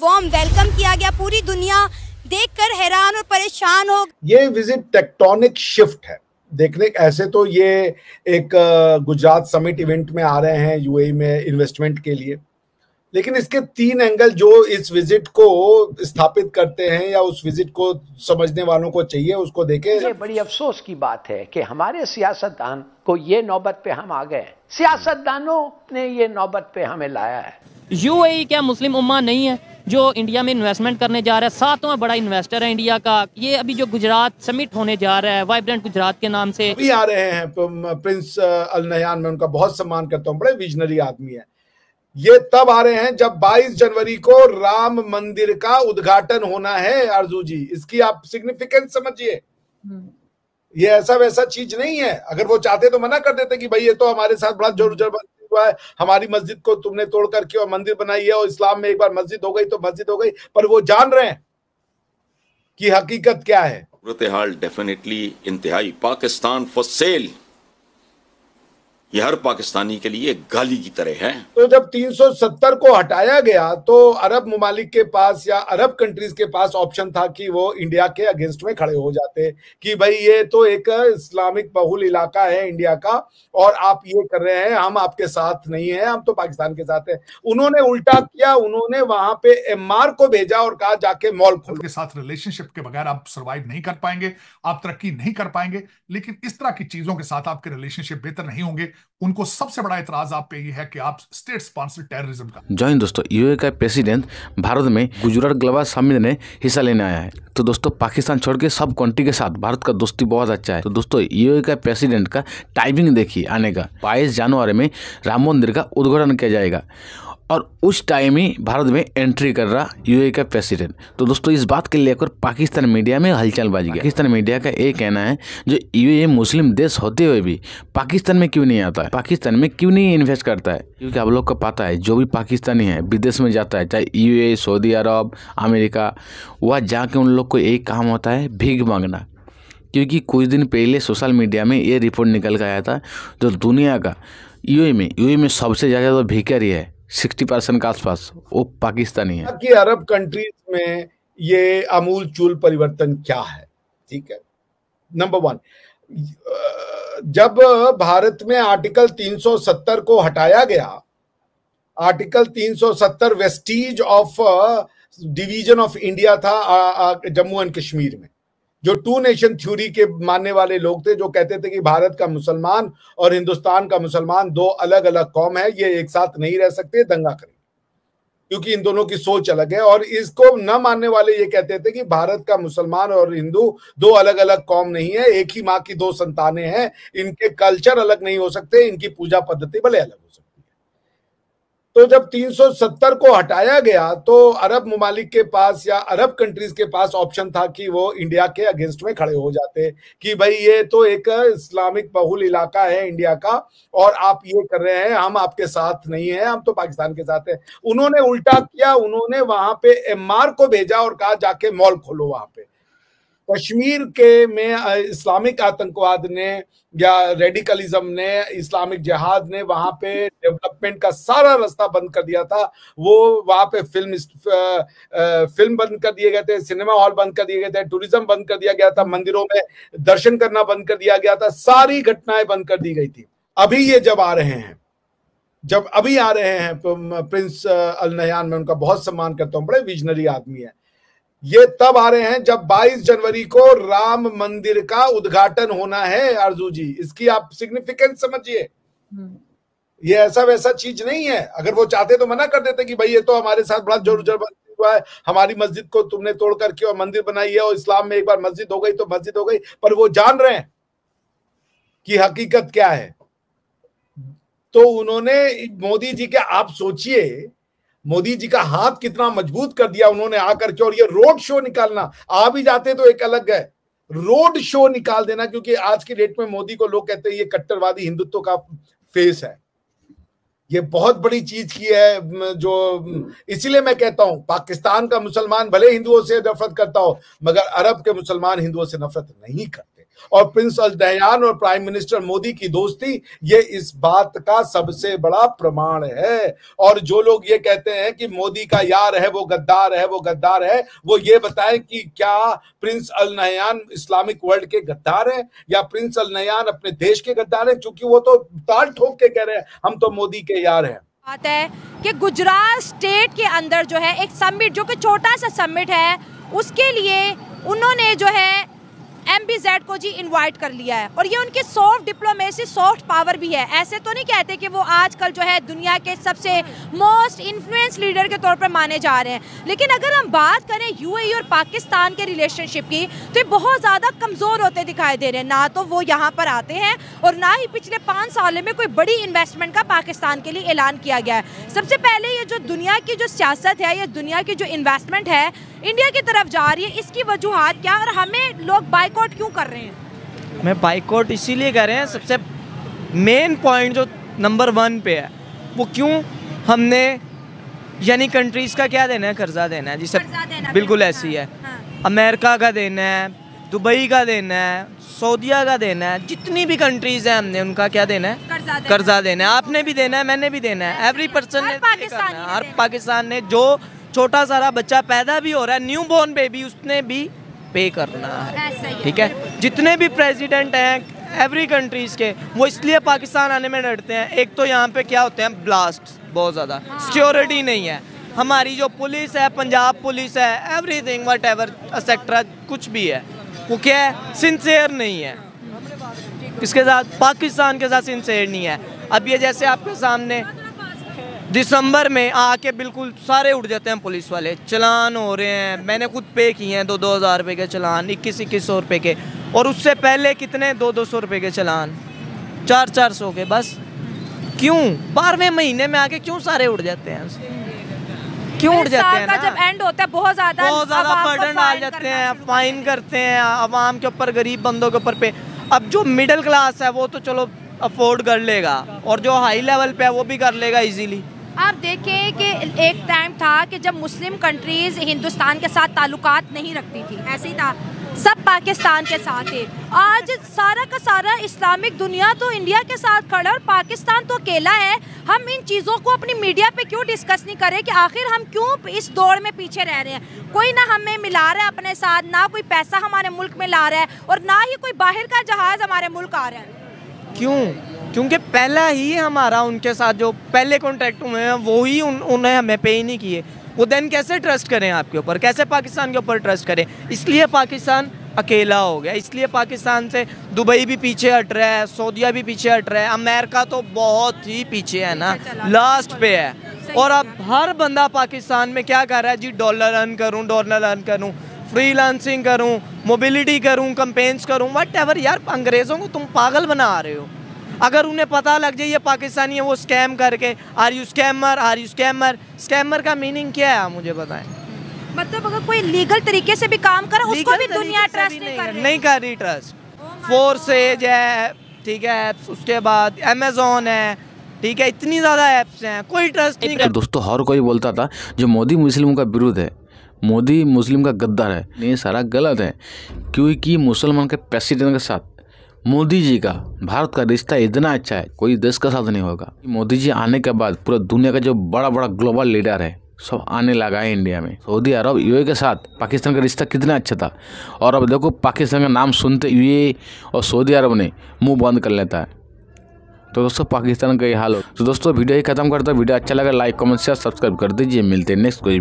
Warm welcome किया गया। पूरी दुनिया देखकर हैरान और परेशान हो। ये विजिट टेक्टोनिक शिफ्ट है देखने। ऐसे तो ये एक गुजरात समिट इवेंट में आ रहे हैं यूएई में इन्वेस्टमेंट के लिए, लेकिन इसके 3 एंगल जो इस विजिट को स्थापित करते हैं या उस विजिट को समझने वालों को चाहिए उसको देखें। ये बड़ी अफसोस की बात है कि हमारे सियासतदान को ये नौबत पे हम आ गए। सियासतदानों ने ये नौबत पे हमें लाया है। यूएई क्या मुस्लिम उम्मा नहीं है जो इंडिया में इन्वेस्टमेंट करने जा रहा है? 7वां बड़ा इन्वेस्टर है इंडिया का। ये अभी जो गुजरात समिट होने जा रहा है वाइब्रेंट गुजरात के नाम से, अभी आ रहे हैं प्रिंस अल नह्यान। मैं उनका बहुत सम्मान करता हूँ, बड़े विजनरी आदमी है। ये तब आ रहे हैं जब 22 जनवरी को राम मंदिर का उद्घाटन होना है। आरजू जी, इसकी आप सिग्निफिकेंस समझिए। ये ऐसा वैसा चीज नहीं है। अगर वो चाहते तो मना कर देते कि भाई ये तो हमारे साथ बड़ा जबरदस्ती हुआ है, हमारी मस्जिद को तुमने तोड़ करके और मंदिर बनाई है, और इस्लाम में एक बार मस्जिद हो गई तो मस्जिद हो गई। पर वो जान रहे हैं कि हकीकत क्या है। सूरत हाल डेफिनेटली इंतहाई पाकिस्तान फॉर सेल, यह हर पाकिस्तानी के लिए गाली की तरह है। तो जब 370 को हटाया गया तो अरब ममालिक के पास या अरब कंट्रीज के पास ऑप्शन था कि वो इंडिया के अगेंस्ट में खड़े हो जाते कि भाई ये तो एक इस्लामिक बहुल इलाका है इंडिया का, और आप ये कर रहे हैं, हम आपके साथ नहीं है, हम तो पाकिस्तान के साथ है। उन्होंने उल्टा किया, उन्होंने वहां पे एमआर को भेजा और कहा जाके मॉल खोलो। के साथ रिलेशनशिप के बगैर आप सर्वाइव नहीं कर पाएंगे, आप तरक्की नहीं कर पाएंगे। लेकिन इस तरह की चीजों के साथ आपके रिलेशनशिप बेहतर नहीं होंगे। उनको सबसे बड़ा इतराज आप पे ये है कि आप स्टेट स्पॉन्सर्ड टेररिज्म का। जय हिंद दोस्तों, यूएई का प्रेसिडेंट भारत में गुजरात ग्लोबल समिट में हिस्सा लेने आया है। तो दोस्तों पाकिस्तान छोड़ के सब कंट्री के साथ भारत का दोस्ती बहुत अच्छा है। तो दोस्तों यूएई का प्रेसिडेंट का टाइमिंग देखिए आने का। 22 जनवरी में राम मंदिर का उद्घाटन किया जाएगा और उस टाइम ही भारत में एंट्री कर रहा यूएई का प्रेसिडेंट। तो दोस्तों इस बात के लेकर पाकिस्तान मीडिया में हलचल बाज गया। पाकिस्तान मीडिया का एक कहना है जो यूएई मुस्लिम देश होते हुए भी पाकिस्तान में क्यों नहीं आता है, पाकिस्तान में क्यों नहीं इन्वेस्ट करता है। क्योंकि आप लोग को पता है जो भी पाकिस्तानी है विदेश में जाता है, चाहे यूएई, सऊदी अरब, अमेरिका, वह जाके उन लोग को एक काम होता है भीख मांगना। क्योंकि कुछ दिन पहले सोशल मीडिया में ये रिपोर्ट निकल के आया था जो दुनिया का यूएई में सबसे ज़्यादा तो भिखारी है 60% के आसपास, वो पाकिस्तानी है। कि अरब कंट्रीज में ये आमूल चूल परिवर्तन क्या है? ठीक है, नंबर 1, जब भारत में आर्टिकल 370 को हटाया गया, article 370 Vestige of division of India था जम्मू एंड कश्मीर में, जो 2 नेशन थ्योरी के मानने वाले लोग थे, जो कहते थे कि भारत का मुसलमान और हिंदुस्तान का मुसलमान 2 अलग अलग कौम है, ये एक साथ नहीं रह सकते, दंगा करेंगे, क्योंकि इन दोनों की सोच अलग है। और इसको न मानने वाले ये कहते थे कि भारत का मुसलमान और हिंदू 2 अलग अलग कौम नहीं है, एक ही माँ की 2 संतानें हैं, इनके कल्चर अलग नहीं हो सकते, इनकी पूजा पद्धति भले अलग हो सकती है। तो जब 370 को हटाया गया तो अरब ममालिक के पास या अरब कंट्रीज के पास ऑप्शन था कि वो इंडिया के अगेंस्ट में खड़े हो जाते कि भाई ये तो एक इस्लामिक बहुल इलाका है इंडिया का, और आप ये कर रहे हैं, हम आपके साथ नहीं है, हम तो पाकिस्तान के साथ है। उन्होंने उल्टा किया, उन्होंने वहां पे एमआर को भेजा और कहा जाके मॉल खोलो वहां पे। कश्मीर के में इस्लामिक आतंकवाद ने या रेडिकलिज्म ने, इस्लामिक जिहाद ने वहां पे डेवलपमेंट का सारा रास्ता बंद कर दिया था। वो वहां पे फिल्म बंद कर दिए गए थे, सिनेमा हॉल बंद कर दिए गए थे, टूरिज्म बंद कर दिया गया था, मंदिरों में दर्शन करना बंद कर दिया गया था, सारी घटनाएं बंद कर दी गई थी। अभी ये जब आ रहे हैं प्रिंस अल नह्यान, मैं उनका बहुत सम्मान करता हूँ, बड़े विजनरी आदमी है। ये तब आ रहे हैं जब 22 जनवरी को राम मंदिर का उद्घाटन होना है। आरजू जी, इसकी आप सिग्निफिकेंस समझिए। ये ऐसा वैसा चीज नहीं है। अगर वो चाहते तो मना कर देते कि भाई ये तो हमारे साथ बड़ा जबरदस्ती हुआ है, हमारी मस्जिद को तुमने तोड़ करके और मंदिर बनाई है, और इस्लाम में एक बार मस्जिद हो गई तो मस्जिद हो गई। पर वो जान रहे हैं कि हकीकत क्या है। तो उन्होंने मोदी जी के, आप सोचिए मोदी जी का हाथ कितना मजबूत कर दिया उन्होंने आकर के। और ये रोड शो निकालना, आ भी जाते तो एक अलग है, रोड शो निकाल देना, क्योंकि आज की डेट में मोदी को लोग कहते हैं ये कट्टरवादी हिंदुत्व का फेस है। ये बहुत बड़ी चीज की है, जो इसीलिए मैं कहता हूं पाकिस्तान का मुसलमान भले हिंदुओं से नफरत करता हो, मगर अरब के मुसलमान हिंदुओं से नफरत नहीं करते। और प्रिंस अल नहयान और प्राइम मिनिस्टर मोदी की दोस्ती ये इस बात का सबसे बड़ा प्रमाण है। और जो लोग ये कहते हैं कि मोदी का यार है वो गद्दार है, वो गद्दार है, वो ये बताएं कि क्या prince Al Nahyan Islamic world के गद्दार है या प्रिंस अल नहयान अपने देश के गद्दार है? क्योंकि वो तो ताल ठोक के कह रहे हैं हम तो मोदी के यार हैं। बात है कि गुजरात स्टेट के अंदर जो है एक समिट, जो कि छोटा सा समिट है, उसके लिए उन्होंने जो है MBZ को जी इनवाइट कर लिया है। और ये उनकी सॉफ्ट डिप्लोमेसी, सॉफ्ट पावर भी है। ऐसे तो नहीं कहते कि वो आजकल जो है दुनिया के सबसे मोस्ट इन्फ्लुएंस लीडर के तौर पर माने जा रहे हैं। लेकिन अगर हम बात करें UAE और पाकिस्तान के रिलेशनशिप की, तो ये बहुत ज़्यादा कमज़ोर होते दिखाई दे रहे हैं। ना तो वो यहाँ पर आते हैं और ना ही पिछले 5 सालों में कोई बड़ी इन्वेस्टमेंट का पाकिस्तान के लिए ऐलान किया गया है। सबसे पहले ये जो दुनिया की जो सियासत है, ये दुनिया की जो इन्वेस्टमेंट है इंडिया की तरफ जा रही है, इसकी वजूहात क्या और हमें लोग बाइकआउट क्यों कर रहे हैं? मैं बाइकआउट इसीलिए कर रहे हैं, सबसे मेन पॉइंट जो नंबर 1 पे है वो क्यों हमने यानी कंट्रीज़ का क्या देना है, कर्जा देना है जी, सब बिल्कुल ऐसी है। अमेरिका का देना है, दुबई का देना है, सऊदीया का देना है, जितनी भी कंट्रीज़ हैं हमने उनका क्या देना है, कर्जा देना है। आपने भी देना है, मैंने भी देना है, एवरी पर्सन ने करना है। हर पाकिस्तान ने जो छोटा सारा बच्चा पैदा भी हो रहा है, न्यू बॉर्न बेबी, उसने भी पे करना है। ठीक है, जितने भी प्रेसिडेंट हैं एवरी कंट्रीज़ के, वो इसलिए पाकिस्तान आने में डरते हैं। एक तो यहाँ पे क्या होते हैं, ब्लास्ट बहुत ज़्यादा, सिक्योरिटी नहीं है। हमारी जो पुलिस है, पंजाब पुलिस है, एवरीथिंग वट एवर एक्सेट्रा कुछ भी है, वो क्या है, सिंसियर नहीं है। किसके साथ? पाकिस्तान के साथ सिंसियर नहीं है। अब ये जैसे आपके सामने दिसंबर में आके बिल्कुल सारे उड़ जाते हैं पुलिस वाले, चलान हो रहे हैं। मैंने खुद पे किए हैं 2-2 हज़ार रुपये के चलान, 2100 रुपये के, और उससे पहले कितने 200-200 रुपये के चलान, 400-400 के। बस क्यों 12वें महीने में आके क्यों सारे उड़ जाते हैं? क्यों उड़ जाते हैं ना? जब एंड होता है बहुत ज़्यादा बर्डन डाल जाते हैं, फाइन करते हैं आवाम के ऊपर, गरीब बंदों के ऊपर पे। अब जो मिडिल क्लास है वो तो चलो अफोर्ड कर लेगा, और जो हाई लेवल पे है वो भी कर लेगा इजीली। आप देखें कि एक टाइम था कि जब मुस्लिम कंट्रीज हिंदुस्तान के साथ ताल्लुकात नहीं रखती थी, ऐसे ही था, सब पाकिस्तान के साथ थे। आज सारा का सारा इस्लामिक दुनिया तो इंडिया के साथ खड़ा और पाकिस्तान तो अकेला है। हम इन चीज़ों को अपनी मीडिया पे क्यों डिस्कस नहीं करें कि आखिर हम क्यों इस दौड़ में पीछे रह रहे हैं? कोई ना हमें मिला रहा है अपने साथ, ना कोई पैसा हमारे मुल्क में ला रहा है, और ना ही कोई बाहर का जहाज़ हमारे मुल्क आ रहा है। क्यों? क्योंकि पहला ही हमारा उनके साथ जो पहले कॉन्ट्रैक्ट हुए हैं वो ही उन्हें हमें पे ही नहीं किए। वो देन कैसे ट्रस्ट करें आपके ऊपर, कैसे पाकिस्तान के ऊपर ट्रस्ट करें? इसलिए पाकिस्तान अकेला हो गया, इसलिए पाकिस्तान से दुबई भी पीछे हट रहा है, सऊदीया भी पीछे हट रहा है, अमेरिका तो बहुत ही पीछे है ना, लास्ट पे है। और अब हर बंदा पाकिस्तान में क्या कर रहा है जी, डॉलर अर्न करूँ, फ्रीलांसिंग करूँ, मोबिलिटी करूँ, कैंपेन्स करूँ, व्हाटएवर। यार अंग्रेज़ों को तुम पागल बना रहे हो। अगर उन्हें पता लग जाए ये पाकिस्तानी है, वो स्कैम करके, आर यू स्कैमर, स्कैमर का मीनिंग क्या है आप मुझे बताएं? मतलब अगर कोई लीगल तरीके से भी काम करे उसको भी दुनिया ट्रस्ट नहीं कर रही। ट्रस्ट फोर्सेज है, ठीक है, उसके बाद अमेजोन है, ठीक है, इतनी ज़्यादा ऐप्स हैं, कोई ट्रस्ट नहीं कर। दोस्तों हर कोई बोलता था जो मोदी मुस्लिमों का विरुद्ध है, मोदी मुस्लिम का गद्दार है, ये सारा गलत है। क्योंकि मुसलमान के प्रेसिडेंट के साथ मोदी जी का भारत का रिश्ता इतना अच्छा है, कोई देश का साथ नहीं होगा। मोदी जी आने के बाद पूरा दुनिया का जो बड़ा बड़ा ग्लोबल लीडर है सब आने लगा है इंडिया में। सऊदी अरब UAE के साथ पाकिस्तान का रिश्ता कितना अच्छा था, और अब देखो पाकिस्तान का नाम सुनते UAE और सऊदी अरब ने मुंह बंद कर लेता है। तो दोस्तों पाकिस्तान का ये हाल हो। तो दोस्तों वीडियो ही खत्म करता है। वीडियो अच्छा लगा लाइक कमेंट शेयर सब्सक्राइब कर दीजिए। मिलते हैं नेक्स्ट कोई